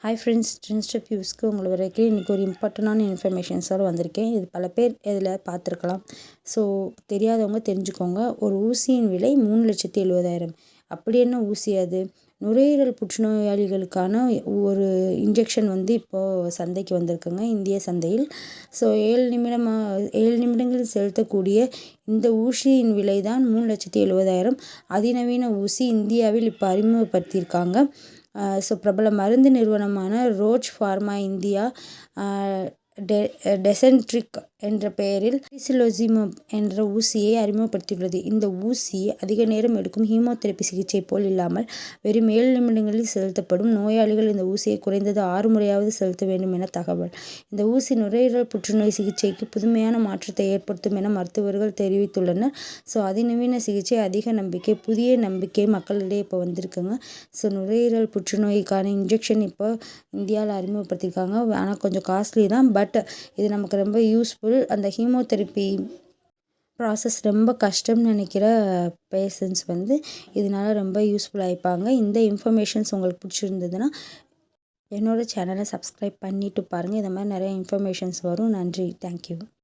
Hi friends, ட்ரெண்ட்ஸ்டெப் வியூஸ்க்கு உங்களை வரைக்கும் இன்றைக்கி ஒரு இம்பார்ட்டண்டான இன்ஃபர்மேஷன்ஸோடு வந்திருக்கேன். இது பல பேர் இதில் பார்த்துருக்கலாம். ஸோ தெரியாதவங்க தெரிஞ்சுக்கோங்க. ஒரு ஊசியின் விலை 3,70,000. அப்படி என்ன ஊசி அது? நுரையீரல் புற்றுநோயாளிகளுக்கான ஒரு இன்ஜெக்ஷன் இப்போது சந்தைக்கு வந்திருக்குங்க, இந்திய சந்தையில். ஸோ 7 நிமிடங்களில் செலுத்தக்கூடிய இந்த ஊசியின் விலை தான் 3,70,000. அதிநவீன ஊசி இந்தியாவில் இப்போ அறிமுகப்படுத்தியிருக்காங்க. ஸோ பிரபல மருந்து நிறுவனமான ரோச் ஃபார்மா இந்தியா டெசன்ட்ரிக் என்ற பெயரில் டிசிலோசிமப் என்ற ஊசியை அறிமுகப்படுத்தியுள்ளது. இந்த ஊசி அதிக நேரம் எடுக்கும் ஹீமோதெரபி சிகிச்சை போல் இல்லாமல் வெறும் 7 நிமிடங்களில் செலுத்தப்படும். நோயாளிகள் இந்த ஊசியை குறைந்தது 6 முறையாவது செலுத்த வேண்டும் என தகவல். இந்த ஊசி நுரையீரல் புற்றுநோய் சிகிச்சைக்கு புதுமையான மாற்றத்தை ஏற்படுத்தும் என மருத்துவர்கள் தெரிவித்துள்ளனர். ஸோ அதிநவீன சிகிச்சை, அதிக நம்பிக்கை, புதிய நம்பிக்கை மக்களிடையே இப்போ வந்திருக்குங்க. ஸோ நுரையீரல் புற்றுநோய்க்கான இன்ஜெக்ஷன் இப்போ இந்தியாவில் அறிமுகப்படுத்தியிருக்காங்க. ஆனால் கொஞ்சம் காஸ்ட்லி தான். பட் இது நமக்கு ரொம்ப யூஸ்ஃபுல். அந்த ஹீமோதெரப்பி ப்ராசஸ் ரொம்ப கஷ்டம்னு நினைக்கிற பேஷண்ட்ஸ் இதனால் ரொம்ப யூஸ்ஃபுல் ஆகிப்பாங்க. இந்த இன்ஃபர்மேஷன்ஸ் உங்களுக்கு பிடிச்சிருந்ததுன்னா என்னோடய சேனலை சப்ஸ்கிரைப் பண்ணிவிட்டு பாருங்கள். இந்த மாதிரி நிறைய இன்ஃபர்மேஷன்ஸ் வரும். நன்றி, தேங்க்யூ.